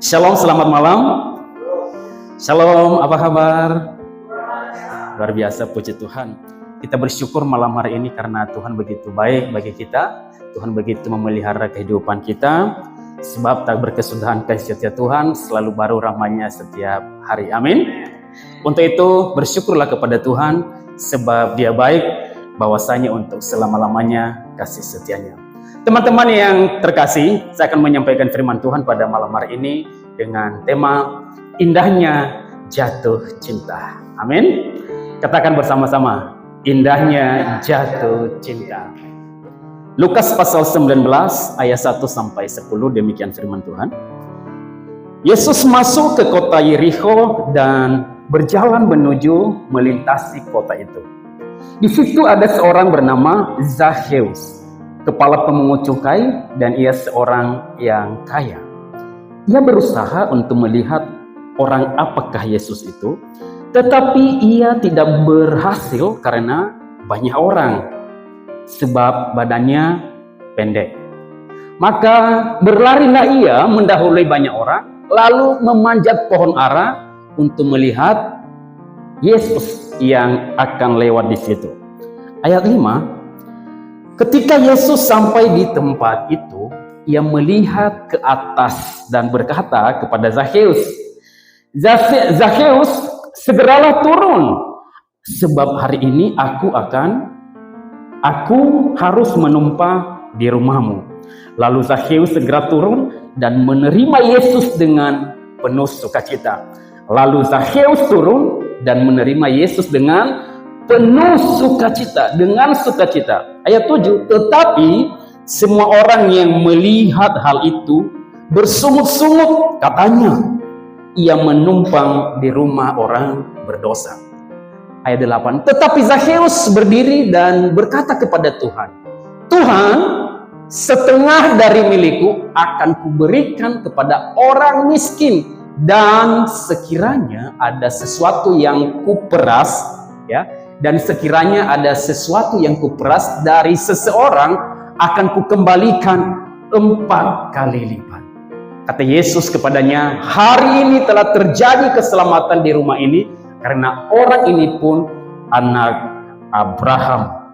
Shalom, selamat malam. Shalom, apa kabar? Luar biasa, puji Tuhan. Kita bersyukur malam hari ini karena Tuhan begitu baik bagi kita. Tuhan begitu memelihara kehidupan kita. Sebab tak berkesudahan kasih setia Tuhan selalu baru rahmat-Nya setiap hari. Amin. Untuk itu bersyukurlah kepada Tuhan sebab Dia baik, bahwasanya untuk selama-lamanya kasih setianya. Teman-teman yang terkasih, saya akan menyampaikan firman Tuhan pada malam hari ini dengan tema indahnya jatuh cinta. Amin. Katakan bersama-sama, indahnya jatuh cinta. Lukas pasal 19 ayat 1 sampai 10, demikian firman Tuhan. Yesus masuk ke kota Yerikho dan berjalan menuju melintasi kota itu. Di situ ada seorang bernama Zakheus, kepala pemungut cukai, dan ia seorang yang kaya. Ia berusaha untuk melihat orang apakah Yesus itu, tetapi ia tidak berhasil karena banyak orang, sebab badannya pendek. Maka berlarilah ia mendahului banyak orang, lalu memanjat pohon ara untuk melihat Yesus yang akan lewat di situ. Ayat 5, ketika Yesus sampai di tempat itu, ia melihat ke atas dan berkata kepada Zakheus, Zakheus, segeralah turun, sebab hari ini aku harus menumpah di rumahmu. Lalu Zakheus segera turun dan menerima Yesus dengan penuh sukacita. Lalu Zakheus turun dan menerima Yesus dengan penuh sukacita, Ayat 7, tetapi semua orang yang melihat hal itu bersungut-sungut, katanya, ia menumpang di rumah orang berdosa. Ayat 8, tetapi Zakheus berdiri dan berkata kepada Tuhan, Tuhan, setengah dari milikku akan kuberikan kepada orang miskin, dan sekiranya ada sesuatu yang kuperas, dan sekiranya ada sesuatu yang kuperas dari seseorang, akan kukembalikan 4 kali lipat. Kata Yesus kepadanya, hari ini telah terjadi keselamatan di rumah ini, karena orang ini pun anak Abraham.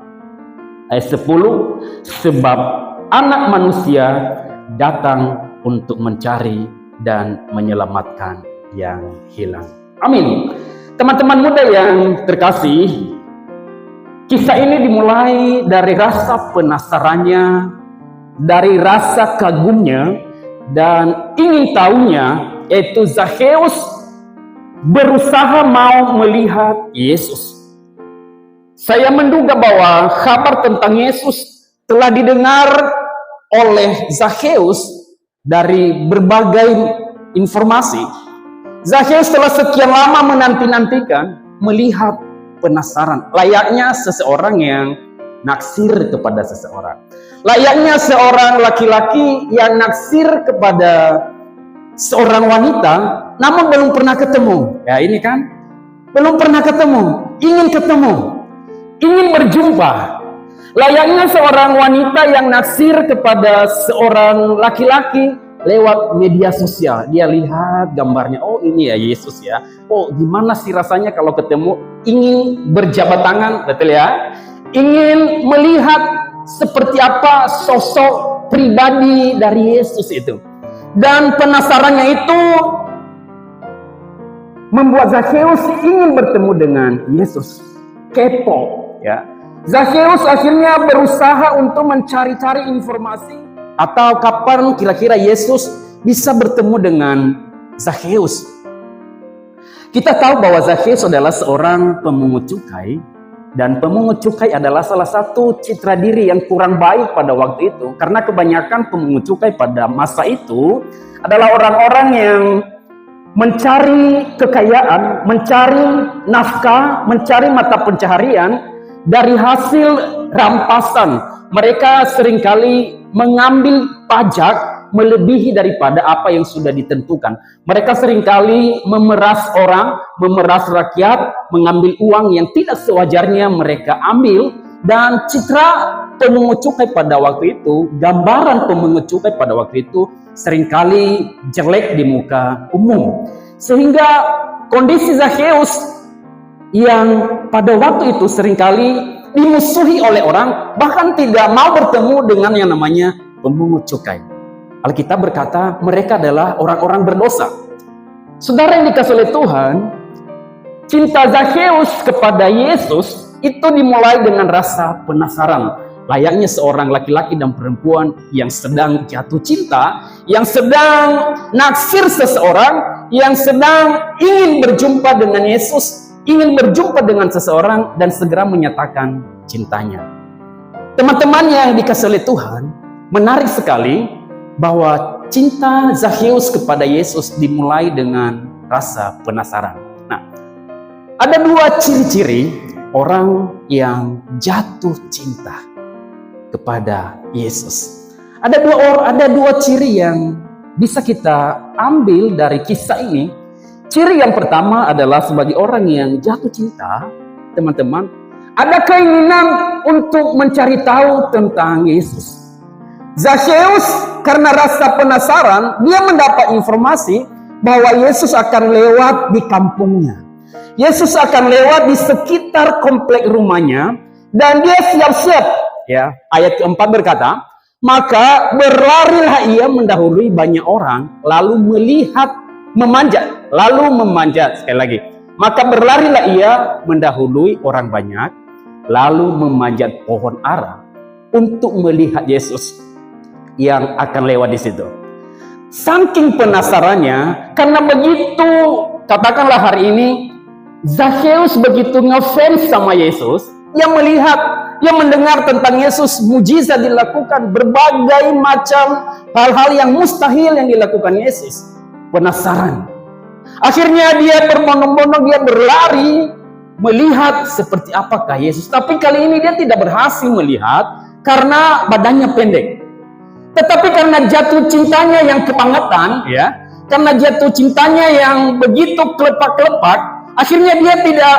Ayat 10, sebab anak manusia datang untuk mencari dan menyelamatkan yang hilang. Amin. Teman-teman muda yang terkasih, kisah ini dimulai dari rasa penasarannya, dari rasa kagumnya, dan ingin tahunya, yaitu Zakheus berusaha mau melihat Yesus. Saya menduga bahwa kabar tentang Yesus telah didengar oleh Zakheus dari berbagai informasi. Zakheus telah sekian lama menanti-nantikan, melihat, penasaran, layaknya seseorang yang naksir kepada seseorang, layaknya seorang laki-laki yang naksir kepada seorang wanita, namun belum pernah ketemu. Ya, ini kan belum pernah ketemu, ingin berjumpa. Layaknya seorang wanita yang naksir kepada seorang laki-laki lewat media sosial. Dia lihat gambarnya, oh ini ya Yesus ya. Oh gimana sih rasanya kalau ketemu, ingin berjabat tangan, betul ya? Ingin melihat seperti apa sosok pribadi dari Yesus itu. Dan penasarannya itu membuat Zakheus ingin bertemu dengan Yesus. Kepo ya. Zakheus akhirnya berusaha untuk mencari-cari informasi, atau kapan kira-kira Yesus bisa bertemu dengan Zakheus. Kita tahu bahwa Zakheus adalah seorang pemungut cukai, dan pemungut cukai adalah salah satu citra diri yang kurang baik pada waktu itu, karena kebanyakan pemungut cukai pada masa itu adalah orang-orang yang mencari kekayaan, mencari nafkah, mencari mata pencaharian dari hasil rampasan. Mereka seringkali mengambil pajak melebihi daripada apa yang sudah ditentukan. Mereka seringkali memeras orang, memeras rakyat, mengambil uang yang tidak sewajarnya mereka ambil, dan citra pemungut cukai pada waktu itu, gambaran pemungut cukai pada waktu itu seringkali jelek di muka umum. Sehingga kondisi Zakheus yang pada waktu itu seringkali dimusuhi oleh orang, bahkan tidak mau bertemu dengan yang namanya pemungut cukai. Alkitab berkata mereka adalah orang-orang berdosa. Saudara yang dikasihi oleh Tuhan, cinta Zakheus kepada Yesus itu dimulai dengan rasa penasaran. Layaknya seorang laki-laki dan perempuan yang sedang jatuh cinta, yang sedang naksir seseorang, yang sedang ingin berjumpa dengan Yesus, ingin berjumpa dengan seseorang dan segera menyatakan cintanya. Teman-teman yang dikasihi oleh Tuhan, menarik sekali bahwa cinta Zakheus kepada Yesus dimulai dengan rasa penasaran. Nah, ada dua ciri-ciri orang yang jatuh cinta kepada Yesus. Ada dua ciri yang bisa kita ambil dari kisah ini. Ciri yang pertama adalah sebagai orang yang jatuh cinta, teman-teman, ada keinginan untuk mencari tahu tentang Yesus. Zakheus karena rasa penasaran, dia mendapat informasi bahwa Yesus akan lewat di kampungnya. Yesus akan lewat di sekitar komplek rumahnya dan dia siap-siap. Ya, ayat keempat berkata, maka berlarilah ia mendahului banyak orang, lalu memanjat. Sekali lagi, maka berlarilah ia mendahului orang banyak, lalu memanjat pohon ara untuk melihat Yesus yang akan lewat di situ. Saking penasarannya, karena begitu, katakanlah hari ini, Zakheus begitu ngefans sama Yesus, yang melihat, yang mendengar tentang Yesus, mujizat dilakukan, berbagai macam hal-hal yang mustahil yang dilakukan Yesus. Penasaran. Akhirnya dia berbondong-bondong, dia berlari melihat seperti apakah Yesus. Tapi kali ini dia tidak berhasil melihat karena badannya pendek. Tetapi karena jatuh cintanya yang kebangetan, ya, karena jatuh cintanya yang begitu kelepak-kelepak, akhirnya dia tidak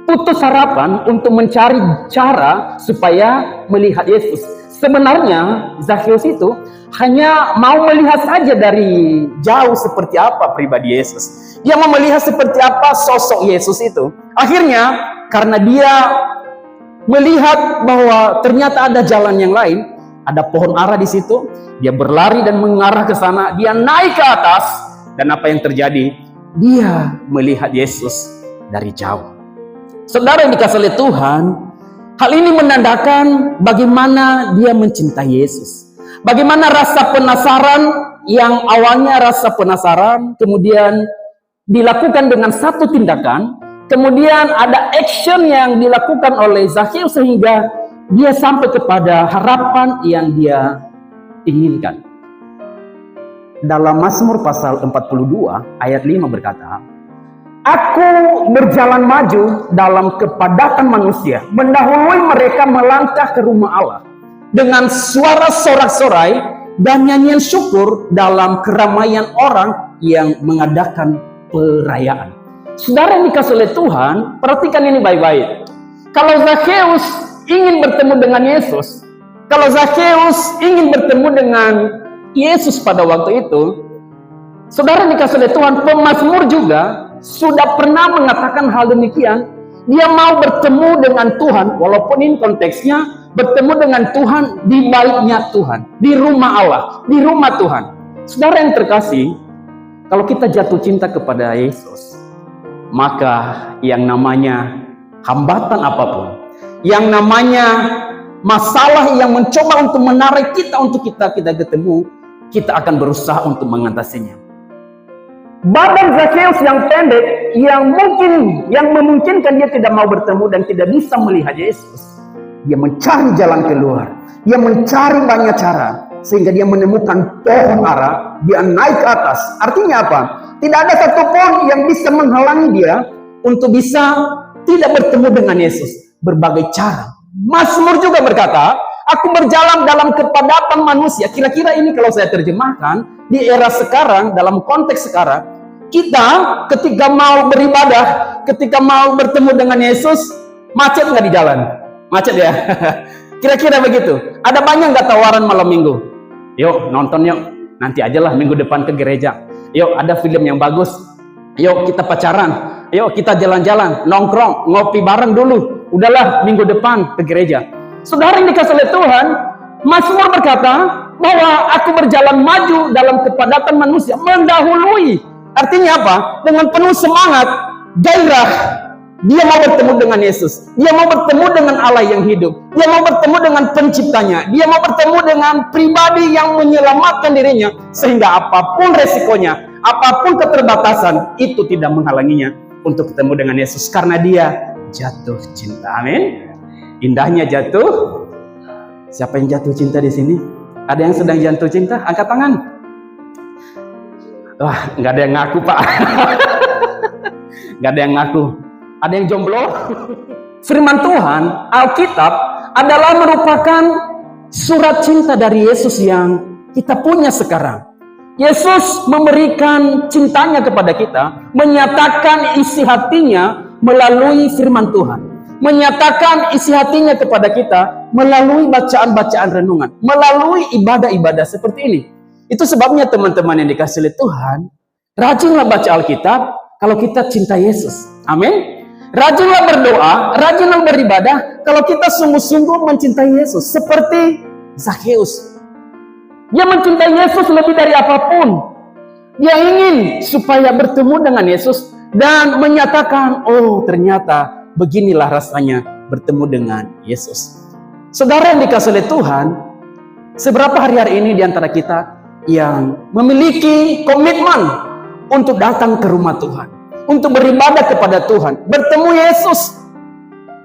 putus harapan untuk mencari cara supaya melihat Yesus. Sebenarnya Zakheus itu hanya mau melihat saja dari jauh seperti apa pribadi Yesus. Dia mau melihat seperti apa sosok Yesus itu. Akhirnya karena dia melihat bahwa ternyata ada jalan yang lain, ada pohon ara di situ, dia berlari dan mengarah ke sana. Dia naik ke atas dan apa yang terjadi? Dia melihat Yesus dari jauh. Saudara yang dikasihi oleh Tuhan, hal ini menandakan bagaimana dia mencintai Yesus. Bagaimana rasa penasaran yang awalnya rasa penasaran, kemudian dilakukan dengan satu tindakan, kemudian ada action yang dilakukan oleh Zakheus sehingga dia sampai kepada harapan yang dia inginkan. Dalam Mazmur pasal 42 ayat 5 berkata, aku berjalan maju dalam kepadatan manusia, mendahului mereka melangkah ke rumah Allah dengan suara sorak-sorai dan nyanyian syukur dalam keramaian orang yang mengadakan perayaan. Saudara yang dikasihi oleh Tuhan, perhatikan ini baik-baik. Kalau Zakheus ingin bertemu dengan Yesus, kalau Zakheus ingin bertemu dengan Yesus pada waktu itu, saudara yang dikasihi oleh Tuhan, pemazmur juga sudah pernah mengatakan hal demikian. Dia mau bertemu dengan Tuhan, walaupun ini konteksnya bertemu dengan Tuhan di baiknya Tuhan, di rumah Allah, di rumah Tuhan. Saudara yang terkasih, kalau kita jatuh cinta kepada Yesus, maka yang namanya hambatan apapun, yang namanya masalah yang mencoba untuk menarik kita untuk kita ketemu, kita akan berusaha untuk mengatasinya. Badan Zakheus yang pendek, yang memungkinkan dia tidak mau bertemu dan tidak bisa melihat Yesus. Dia mencari jalan keluar. Dia mencari banyak cara. Sehingga dia menemukan pohon ara. Dia naik ke atas. Artinya apa? Tidak ada satupun yang bisa menghalangi dia untuk bisa tidak bertemu dengan Yesus. Berbagai cara. Mazmur juga berkata, aku berjalan dalam kepadatan manusia. Kira-kira ini kalau saya terjemahkan, di era sekarang, dalam konteks sekarang, kita ketika mau beribadah, ketika mau bertemu dengan Yesus, macet nggak di jalan? Macet ya? Kira-kira begitu. Ada banyak nggak tawaran malam minggu? Yuk nonton yuk. Nanti ajalah minggu depan ke gereja. Yuk ada film yang bagus. Yuk kita pacaran. Yuk kita jalan-jalan, nongkrong, ngopi bareng dulu. Udahlah minggu depan ke gereja. Saudara yang dikasih oleh Tuhan, Mazmur berkata bahwa aku berjalan maju dalam kepadatan manusia, mendahului. Artinya apa? Dengan penuh semangat, gairah, dia mau bertemu dengan Yesus. Dia mau bertemu dengan Allah yang hidup. Dia mau bertemu dengan penciptanya. Dia mau bertemu dengan pribadi yang menyelamatkan dirinya. Sehingga apapun resikonya, apapun keterbatasan, itu tidak menghalanginya untuk ketemu dengan Yesus. Karena dia jatuh cinta. Amin. Indahnya jatuh. Siapa yang jatuh cinta di sini? Ada yang sedang jatuh cinta? Angkat tangan. Wah, nggak ada yang ngaku, Pak. Nggak ada yang ngaku. Ada yang jomblo? Firman Tuhan, Alkitab adalah merupakan surat cinta dari Yesus yang kita punya sekarang. Yesus memberikan cintanya kepada kita, menyatakan isi hatinya melalui firman Tuhan. Menyatakan isi hatinya kepada kita melalui bacaan-bacaan renungan, melalui ibadah-ibadah seperti ini. Itu sebabnya teman-teman yang dikasih oleh Tuhan, rajinlah baca Alkitab kalau kita cinta Yesus. Amin. Rajinlah berdoa, rajinlah beribadah kalau kita sungguh-sungguh mencintai Yesus. Seperti Zakheus. Dia mencintai Yesus lebih dari apapun. Dia ingin supaya bertemu dengan Yesus dan menyatakan, oh ternyata beginilah rasanya bertemu dengan Yesus. Saudara yang dikasih oleh Tuhan, seberapa hari-hari ini di antara kita yang memiliki komitmen untuk datang ke rumah Tuhan, untuk beribadah kepada Tuhan, bertemu Yesus.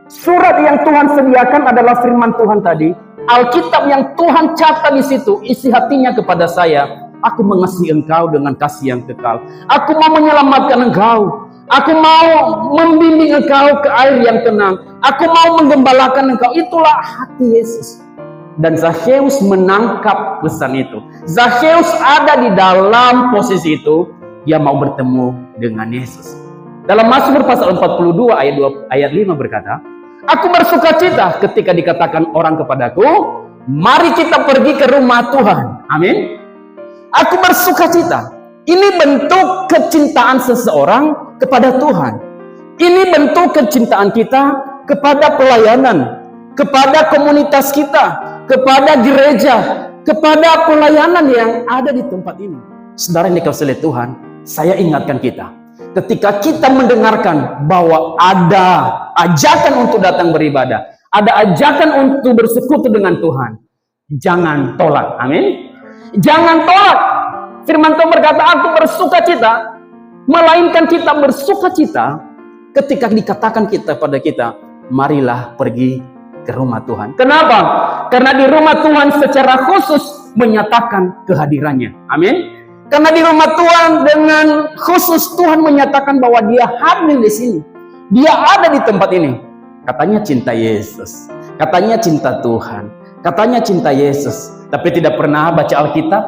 Surat yang Tuhan sediakan adalah firman Tuhan tadi, Alkitab yang Tuhan catat di situ, isi hatinya kepada saya. Aku mengasihi engkau dengan kasih yang kekal. Aku mau menyelamatkan engkau. Aku mau membimbing engkau ke air yang tenang. Aku mau menggembalakan engkau. Itulah hati Yesus. Dan Zakheus menangkap pesan itu. Zakheus ada di dalam posisi itu. Dia mau bertemu dengan Yesus. Dalam Mazmur pasal 42 ayat 5 berkata, aku bersuka cita ketika dikatakan orang kepadaku, mari kita pergi ke rumah Tuhan. Amin. Aku bersuka cita. Ini bentuk kecintaan seseorang kepada Tuhan. Ini bentuk kecintaan kita kepada pelayanan, kepada komunitas kita, kepada gereja, kepada pelayanan yang ada di tempat ini. Saudara yang dikasihi oleh Tuhan, saya ingatkan kita, ketika kita mendengarkan bahwa ada ajakan untuk datang beribadah, ada ajakan untuk bersekutu dengan Tuhan, jangan tolak. Amin. Jangan tolak. Firman Tuhan berkata, aku bersuka cita, melainkan kita bersuka cita ketika dikatakan kita pada kita, marilah pergi ke rumah Tuhan. Kenapa? Karena di rumah Tuhan secara khusus menyatakan kehadirannya. Amin. Karena di rumah Tuhan dengan khusus Tuhan menyatakan bahwa dia hadir di sini. Dia ada di tempat ini. Katanya cinta Yesus. Katanya cinta Tuhan. Katanya cinta Yesus. Tapi tidak pernah baca Alkitab.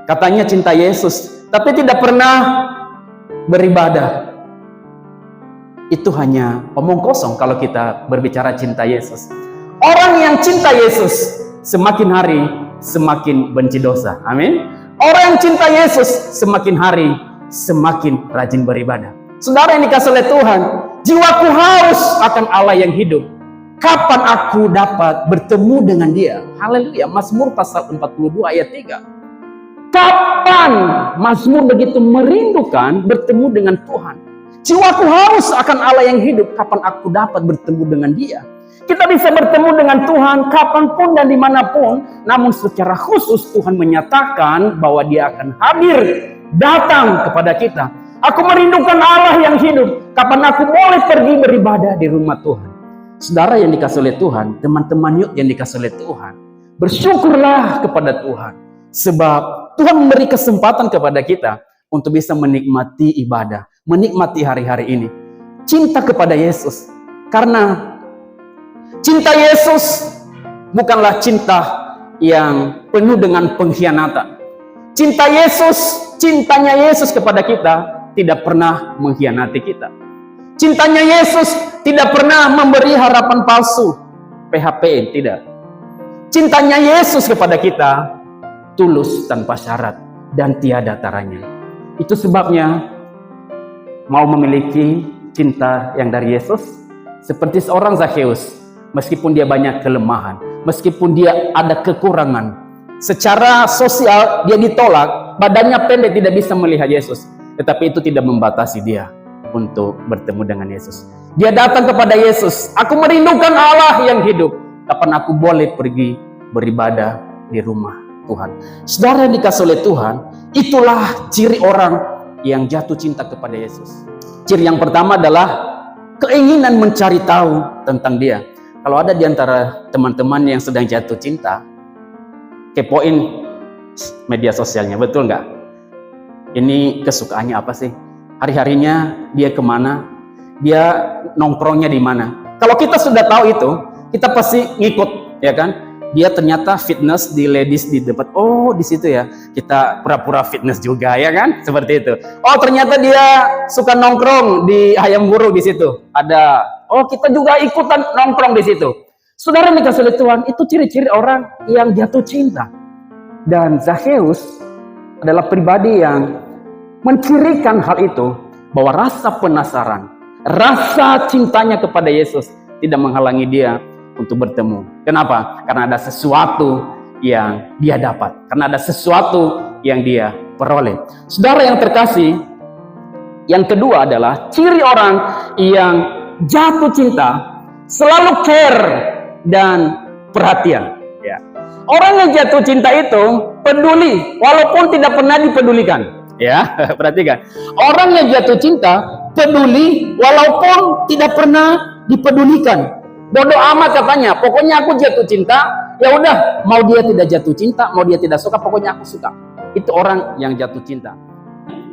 Katanya cinta Yesus. Tapi tidak pernah beribadah. Itu hanya omong kosong kalau kita berbicara cinta Yesus. Orang yang cinta Yesus semakin hari semakin benci dosa. Amin. Orang yang cinta Yesus semakin hari semakin rajin beribadah. Saudara yang dikasihi oleh Tuhan, jiwaku haus akan Allah yang hidup. Kapan aku dapat bertemu dengan Dia? Haleluya. Mazmur pasal 42 ayat 3. Kapan Mazmur begitu merindukan bertemu dengan Tuhan? Jiwaku haus akan Allah yang hidup. Kapan aku dapat bertemu dengan Dia? Kita bisa bertemu dengan Tuhan kapanpun dan dimanapun. Namun secara khusus Tuhan menyatakan bahwa Dia akan hadir, datang kepada kita. Aku merindukan Allah yang hidup. Kapan aku boleh pergi beribadah di rumah Tuhan? Saudara yang dikasihi oleh Tuhan, teman-teman yuk yang dikasihi oleh Tuhan, bersyukurlah kepada Tuhan. Sebab Tuhan memberi kesempatan kepada kita untuk bisa menikmati ibadah, menikmati hari-hari ini. Cinta kepada Yesus. Karena cinta Yesus bukanlah cinta yang penuh dengan pengkhianatan. Cinta Yesus, cintanya Yesus kepada kita tidak pernah mengkhianati kita. Cintanya Yesus tidak pernah memberi harapan palsu. PHP, tidak. Cintanya Yesus kepada kita tulus tanpa syarat dan tiada taranya. Itu sebabnya mau memiliki cinta yang dari Yesus seperti seorang Zakheus, meskipun dia banyak kelemahan, meskipun dia ada kekurangan, secara sosial dia ditolak, badannya pendek, tidak bisa melihat Yesus, tetapi itu tidak membatasi dia untuk bertemu dengan Yesus. Dia datang kepada Yesus, aku merindukan Allah yang hidup, kapan aku boleh pergi beribadah di rumah Tuhan. Saudara yang dikasih oleh Tuhan, itulah ciri orang yang jatuh cinta kepada Yesus. Ciri yang pertama adalah keinginan mencari tahu tentang dia. Kalau ada di antara teman-teman yang sedang jatuh cinta, kepoin media sosialnya, betul nggak? Ini kesukaannya apa sih? Hari-harinya dia kemana? Dia nongkrongnya di mana? Kalau kita sudah tahu itu, kita pasti ngikut, ya kan? Dia ternyata fitness di ladies di depan. Oh, di situ ya. Kita pura-pura fitness juga, ya kan? Seperti itu. Oh, ternyata dia suka nongkrong di Ayam Guru di situ. Ada. Oh, kita juga ikutan nongkrong di situ. Saudara yang dikasih oleh Tuhan, itu ciri-ciri orang yang jatuh cinta. Dan Zakheus adalah pribadi yang mencirikan hal itu, bahwa rasa penasaran, rasa cintanya kepada Yesus tidak menghalangi dia untuk bertemu. Kenapa? Karena ada sesuatu yang dia dapat, karena ada sesuatu yang dia peroleh. Saudara yang terkasih, yang kedua adalah ciri orang yang jatuh cinta selalu care dan perhatian. Ya. Orang yang jatuh cinta itu peduli walaupun tidak pernah dipedulikan. Ya, perhatikan. Orang yang jatuh cinta peduli walaupun tidak pernah dipedulikan. Bodoh amat katanya, pokoknya aku jatuh cinta, ya udah, mau dia tidak jatuh cinta, mau dia tidak suka, pokoknya aku suka. Itu orang yang jatuh cinta.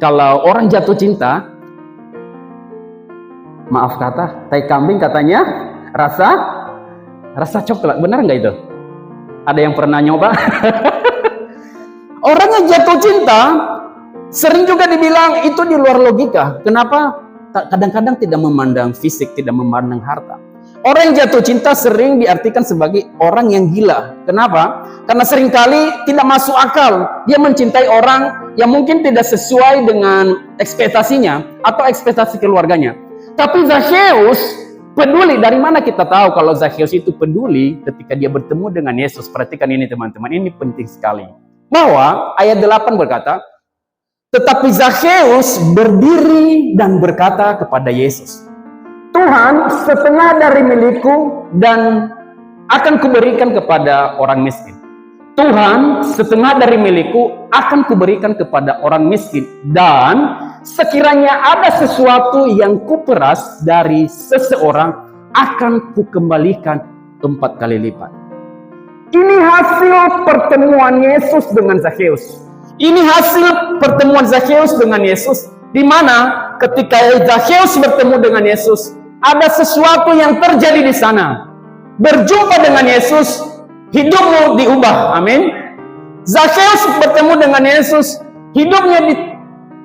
Kalau orang jatuh cinta, maaf kata, tai kambing katanya rasa coklat, benar nggak itu? Ada yang pernah nyoba? Orang yang jatuh cinta sering juga dibilang itu di luar logika. Kenapa? Kadang-kadang tidak memandang fisik, tidak memandang harta. Orang yang jatuh cinta sering diartikan sebagai orang yang gila. Kenapa? Karena seringkali tidak masuk akal. Dia mencintai orang yang mungkin tidak sesuai dengan ekspektasinya atau ekspektasi keluarganya. Tapi Zakheus peduli. Dari mana kita tahu kalau Zakheus itu peduli? Ketika dia bertemu dengan Yesus. Perhatikan ini teman-teman, ini penting sekali. Bahwa ayat 8 berkata, tetapi Zakheus berdiri dan berkata kepada Yesus, Tuhan, setengah dari milikku dan akan kuberikan kepada orang miskin. Tuhan, setengah dari milikku akan kuberikan kepada orang miskin. Dan sekiranya ada sesuatu yang kuperas dari seseorang, akan kukembalikan 4 kali lipat. Ini hasil pertemuan Yesus dengan Zakheus. Ini hasil pertemuan Zakheus dengan Yesus, di mana ketika Zakheus bertemu dengan Yesus, ada sesuatu yang terjadi di sana. Berjumpa dengan Yesus, hidupmu diubah. Amin. Zakheus bertemu dengan Yesus, hidupnya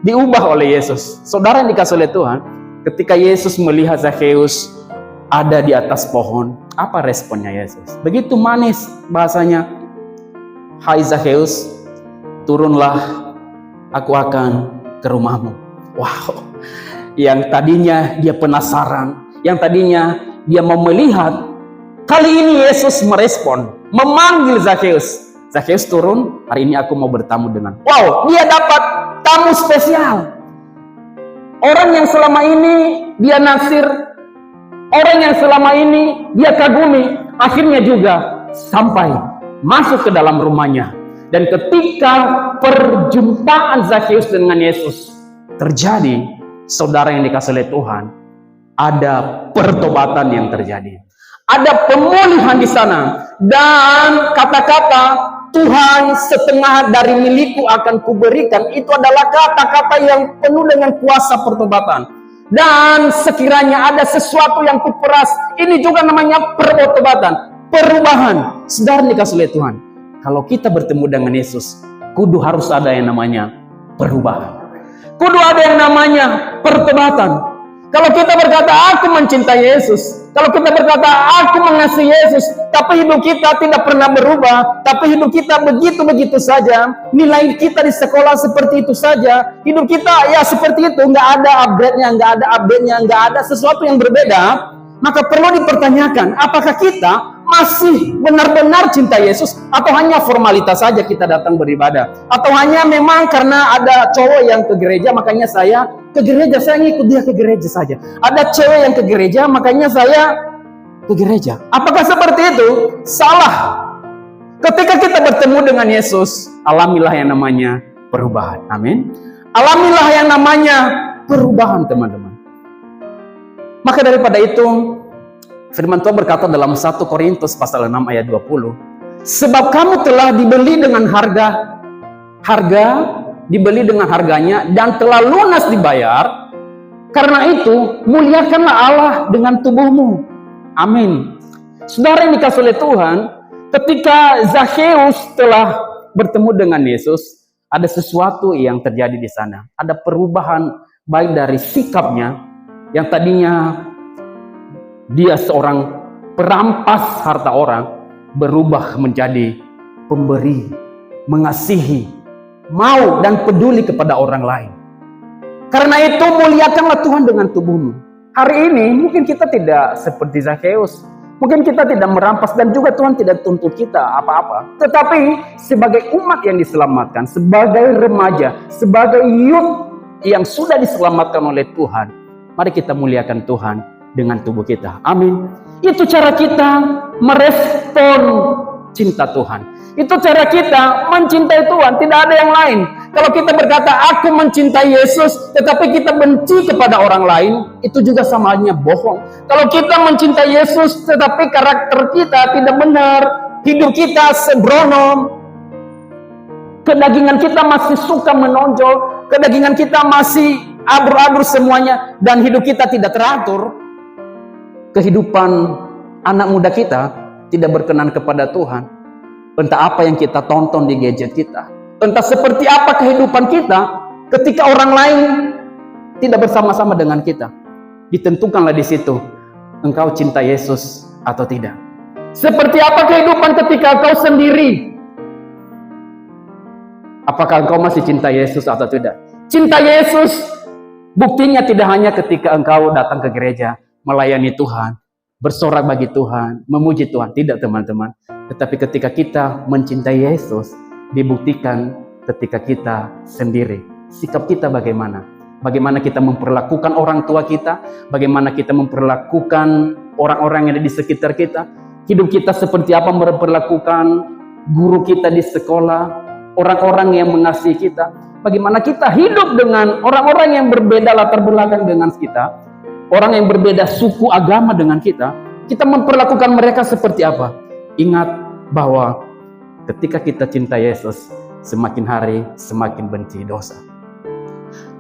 diubah oleh Yesus. Saudara yang dikasih oleh Tuhan, ketika Yesus melihat Zakheus ada di atas pohon, apa responnya Yesus? Begitu manis bahasanya. Hai Zakheus, turunlah, aku akan ke rumahmu. Wow, yang tadinya dia penasaran, yang tadinya dia mau melihat, kali ini Yesus merespon, memanggil Zakheus. Zakheus turun, hari ini aku mau bertamu dengan. Wow, dia dapat tamu spesial. Orang yang selama ini dia naksir, orang yang selama ini dia kagumi, akhirnya juga sampai masuk ke dalam rumahnya. Dan ketika perjumpaan Zakheus dengan Yesus terjadi, saudara yang dikasih oleh Tuhan, ada pertobatan yang terjadi. Ada pemulihan di sana. Dan kata-kata Tuhan, setengah dari milikku akan kuberikan, itu adalah kata-kata yang penuh dengan kuasa pertobatan. Dan sekiranya ada sesuatu yang kuperas, ini juga namanya pertobatan, perubahan. Saudara yang dikasih oleh Tuhan, kalau kita bertemu dengan Yesus, kudu harus ada yang namanya perubahan. Kudu ada yang namanya pertobatan. Kalau kita berkata, aku mencintai Yesus. Kalau kita berkata, aku mengasihi Yesus. Tapi hidup kita tidak pernah berubah. Tapi hidup kita begitu-begitu saja. Nilai kita di sekolah seperti itu saja. Hidup kita ya seperti itu. Nggak ada upgrade-nya, nggak ada update-nya, nggak ada sesuatu yang berbeda. Maka perlu dipertanyakan, apakah kita masih benar-benar cinta Yesus, atau hanya formalitas saja kita datang beribadah, atau hanya memang karena ada cowok yang ke gereja makanya saya ke gereja, saya ngikut dia ke gereja saja. Ada cewek yang ke gereja makanya saya ke gereja. Apakah seperti itu? Salah. Ketika kita bertemu dengan Yesus, alamilah yang namanya perubahan. Amin. Alamilah yang namanya perubahan, teman-teman. Maka daripada itu, firman Tuhan berkata dalam 1 Korintus pasal 6 ayat 20, sebab kamu telah dibeli dengan harga dibeli dengan harganya dan telah lunas dibayar. Karena itu, muliakanlah Allah dengan tubuhmu. Amin. Saudara yang dikasihi oleh Tuhan, ketika Zakheus telah bertemu dengan Yesus, ada sesuatu yang terjadi di sana. Ada perubahan baik dari sikapnya, yang tadinya dia seorang perampas harta orang, berubah menjadi pemberi, mengasihi, mau dan peduli kepada orang lain. Karena itu muliakanlah Tuhan dengan tubuhmu. Hari ini mungkin kita tidak seperti Zakheus, mungkin kita tidak merampas, dan juga Tuhan tidak tuntut kita apa-apa. Tetapi sebagai umat yang diselamatkan, sebagai remaja, sebagai youth yang sudah diselamatkan oleh Tuhan, mari kita muliakan Tuhan dengan tubuh kita. Amin. Itu cara kita merespon cinta Tuhan. Itu cara kita mencintai Tuhan. Tidak ada yang lain. Kalau kita berkata, aku mencintai Yesus, tetapi kita benci kepada orang lain, itu juga sama halnya bohong. Kalau kita mencintai Yesus, tetapi karakter kita tidak benar, hidup kita sembrono, kedagingan kita masih suka menonjol, kedagingan kita masih abur-abur semuanya, dan hidup kita tidak teratur, kehidupan anak muda kita tidak berkenan kepada Tuhan. Entah apa yang kita tonton di gadget kita, entah seperti apa kehidupan kita ketika orang lain tidak bersama-sama dengan kita. Ditentukanlah di situ engkau cinta Yesus atau tidak. Seperti apa kehidupan ketika engkau sendiri? Apakah engkau masih cinta Yesus atau tidak? Cinta Yesus buktinya tidak hanya ketika engkau datang ke gereja, melayani Tuhan, bersorak bagi Tuhan, memuji Tuhan. Tidak, teman-teman. Tetapi ketika kita mencintai Yesus, dibuktikan ketika kita sendiri. Sikap kita bagaimana? Bagaimana kita memperlakukan orang tua kita? Bagaimana kita memperlakukan orang-orang yang ada di sekitar kita? Hidup kita seperti apa memperlakukan guru kita di sekolah? Orang-orang yang mengasihi kita? Bagaimana kita hidup dengan orang-orang yang berbeda latar belakang dengan kita? Orang yang berbeda suku agama dengan kita? Kita memperlakukan mereka seperti apa? Ingat bahwa ketika kita cinta Yesus, semakin hari semakin benci dosa.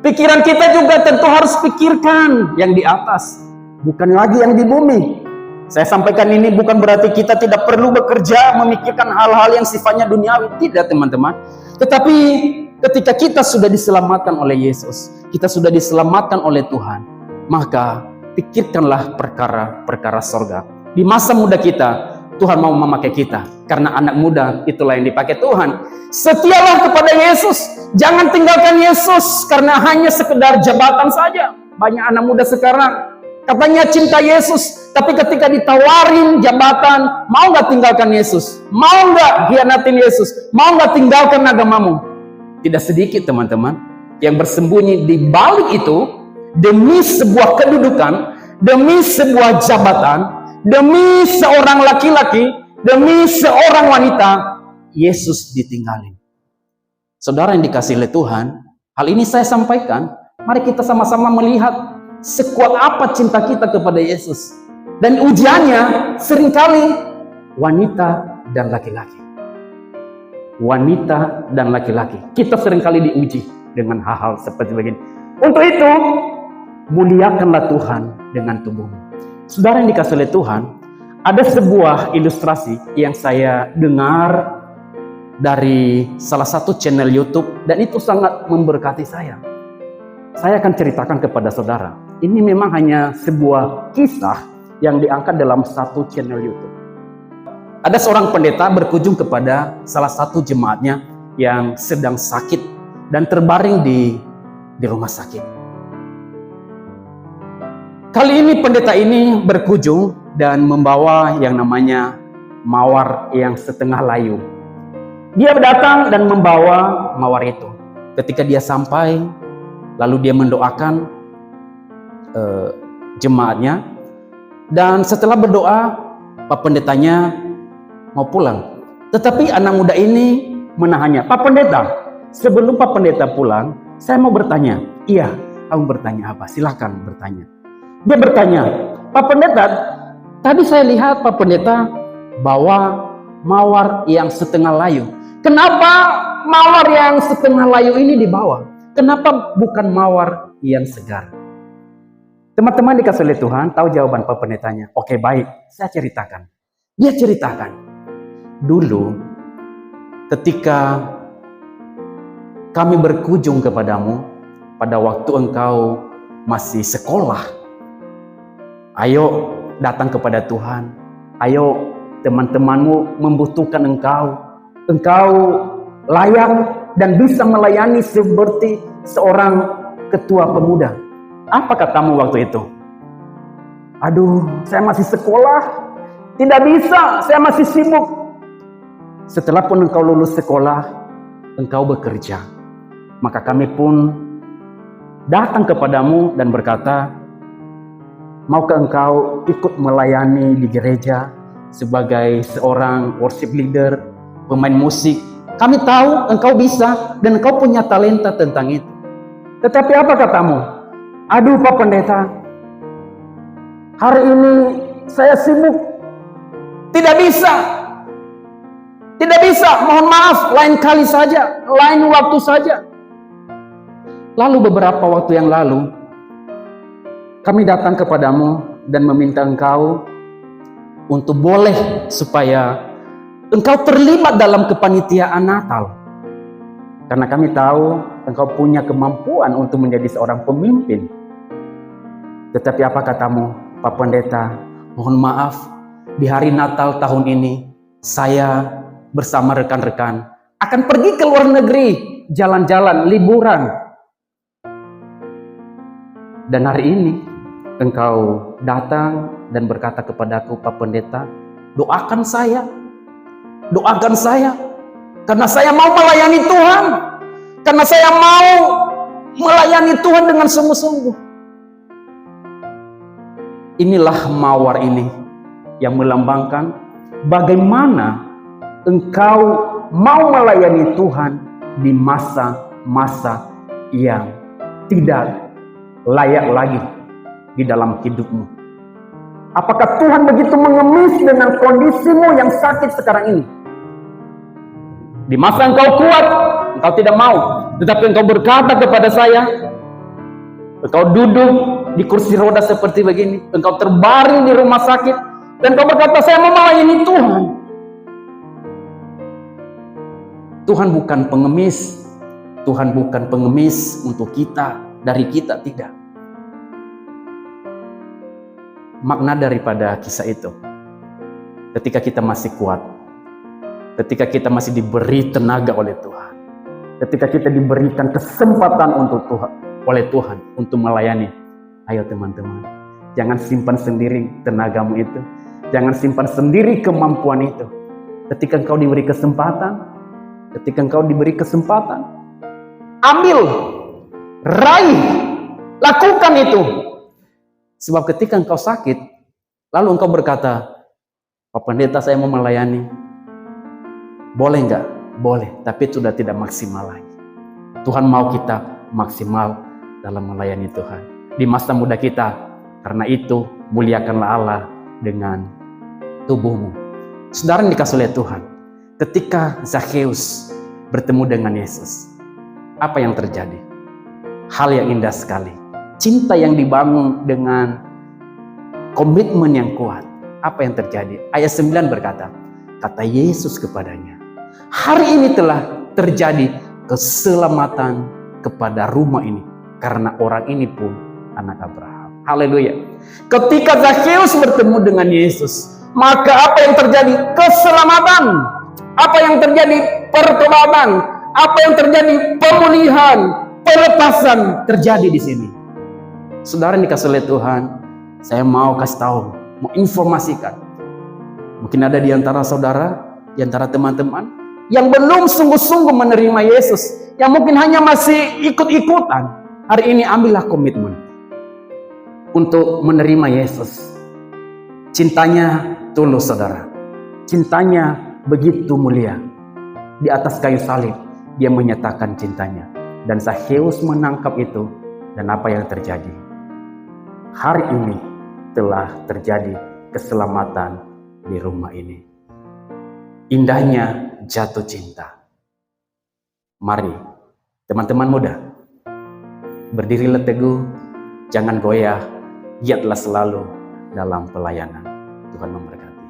Pikiran kita juga tentu harus pikirkan yang di atas, bukan lagi yang di bumi. Saya sampaikan ini bukan berarti kita tidak perlu bekerja memikirkan hal-hal yang sifatnya duniawi. Tidak, teman-teman. Tetapi ketika kita sudah diselamatkan oleh Yesus, kita sudah diselamatkan oleh Tuhan, maka pikirkanlah perkara-perkara sorga. Di masa muda kita, Tuhan mau memakai kita. Karena anak muda itulah yang dipakai Tuhan. Setialah kepada Yesus. Jangan tinggalkan Yesus karena hanya sekedar jabatan saja. Banyak anak muda sekarang katanya cinta Yesus, tapi ketika ditawarin jabatan, mau nggak tinggalkan Yesus? Mau nggak hianatin Yesus? Mau nggak tinggalkan agamamu? Tidak sedikit, teman-teman, yang bersembunyi di balik itu demi sebuah kedudukan, demi sebuah jabatan, demi seorang laki-laki, demi seorang wanita, Yesus ditinggalin. Saudara yang dikasihi oleh Tuhan, hal ini saya sampaikan, mari kita sama-sama melihat sekuat apa cinta kita kepada Yesus. Dan ujiannya seringkali wanita dan laki-laki. Wanita dan laki-laki. Kita seringkali diuji dengan hal-hal seperti begini. Untuk itu, muliakanlah Tuhan dengan tubuhmu. Saudara yang dikasihi oleh Tuhan, ada sebuah ilustrasi yang saya dengar dari salah satu channel YouTube dan itu sangat memberkati saya. Saya akan ceritakan kepada saudara. Ini memang hanya sebuah kisah yang diangkat dalam satu channel YouTube. Ada seorang pendeta berkunjung kepada salah satu jemaatnya yang sedang sakit dan terbaring di rumah sakit. Kali ini pendeta ini berkunjung dan membawa yang namanya mawar yang setengah layu. Dia datang dan membawa mawar itu. Ketika dia sampai, lalu dia mendoakan jemaatnya, dan setelah berdoa, Pak Pendetanya mau pulang. Tetapi anak muda ini menahannya. Pak Pendeta, sebelum Pak Pendeta pulang, saya mau bertanya. Iya, kamu bertanya apa? Silakan bertanya. Dia bertanya, Pak Pendeta, tadi saya lihat Pak Pendeta bawa mawar yang setengah layu. Kenapa mawar yang setengah layu ini dibawa? Kenapa bukan mawar yang segar? Teman-teman dikasih oleh Tuhan, tahu jawaban Pak Pendetanya. Oke, baik, saya ceritakan. Dia ceritakan, dulu ketika kami berkunjung kepadamu pada waktu engkau masih sekolah, ayo datang kepada Tuhan. Ayo teman-temanmu membutuhkan engkau layak dan bisa melayani seperti seorang ketua pemuda. Apa katamu waktu itu? Aduh, saya masih sekolah, tidak bisa, saya masih sibuk. Setelah pun engkau lulus sekolah, engkau bekerja. Maka kami pun datang kepadamu dan berkata, maukah engkau ikut melayani di gereja sebagai seorang worship leader, pemain musik? Kami tahu engkau bisa dan engkau punya talenta tentang itu. Tetapi apa katamu? Aduh Pak Pendeta, hari ini saya sibuk. Tidak bisa. Tidak bisa, mohon maaf, lain kali saja, lain waktu saja. Lalu beberapa waktu yang lalu, kami datang kepadamu dan meminta engkau untuk boleh supaya engkau terlibat dalam kepanitiaan Natal. Karena kami tahu engkau punya kemampuan untuk menjadi seorang pemimpin. Tetapi apa katamu, Pak Pendeta? Mohon maaf, di hari Natal tahun ini, saya bersama rekan-rekan akan pergi ke luar negeri, jalan-jalan, liburan. Dan hari ini, engkau datang dan berkata kepadaku, Pak Pendeta, doakan saya, karena saya mau melayani Tuhan, karena saya mau melayani Tuhan dengan sungguh-sungguh. Inilah mawar ini yang melambangkan bagaimana engkau mau melayani Tuhan di masa-masa yang tidak layak lagi di dalam hidupmu. Apakah Tuhan begitu mengemis dengan kondisimu yang sakit sekarang ini? Di masa engkau kuat, engkau tidak mau. Tetapi engkau berkata kepada saya, engkau duduk di kursi roda seperti begini, engkau terbaring di rumah sakit, dan engkau berkata, saya mau melayani Tuhan. Tuhan bukan pengemis. Tuhan bukan pengemis untuk kita, dari kita, tidak. Makna daripada kisah itu, ketika kita masih kuat, ketika kita masih diberi tenaga oleh Tuhan, ketika kita diberikan kesempatan untuk oleh Tuhan untuk melayani, ayo teman-teman, jangan simpan sendiri tenagamu itu, jangan simpan sendiri kemampuan itu. Ketika engkau diberi kesempatan, ambil, raih, lakukan itu. Sebab ketika engkau sakit, lalu engkau berkata, Pak Pendeta, saya mau melayani. Boleh enggak? Boleh, tapi sudah tidak maksimal lagi. Tuhan mau kita maksimal dalam melayani Tuhan di masa muda kita. Karena itu, muliakanlah Allah dengan tubuhmu. Saudara yang dikasihi oleh Tuhan, ketika Zakheus bertemu dengan Yesus, apa yang terjadi? Hal yang indah sekali. Cinta yang dibangun dengan komitmen yang kuat. Apa yang terjadi? Ayat 9 berkata, kata Yesus kepadanya, hari ini telah terjadi keselamatan kepada rumah ini, karena orang ini pun anak Abraham. Haleluya. Ketika Zakheus bertemu dengan Yesus, maka apa yang terjadi? Keselamatan. Apa yang terjadi? Pertobatan. Apa yang terjadi? Pemulihan, pelepasan terjadi di sini. Saudara dikasih oleh Tuhan, saya mau kasih tahu, mau informasikan. Mungkin ada di antara saudara, di antara teman-teman yang belum sungguh-sungguh menerima Yesus, yang mungkin hanya masih ikut-ikutan. Hari ini ambillah komitmen untuk menerima Yesus. Cintanya tulus, saudara. Cintanya begitu mulia. Di atas kayu salib, dia menyatakan cintanya. Dan Zakheus menangkap itu. Dan apa yang terjadi? Hari ini telah terjadi keselamatan di rumah ini. Indahnya jatuh cinta. Mari, teman-teman muda, berdirilah teguh, jangan goyah, giatlah selalu dalam pelayanan. Tuhan memberkati.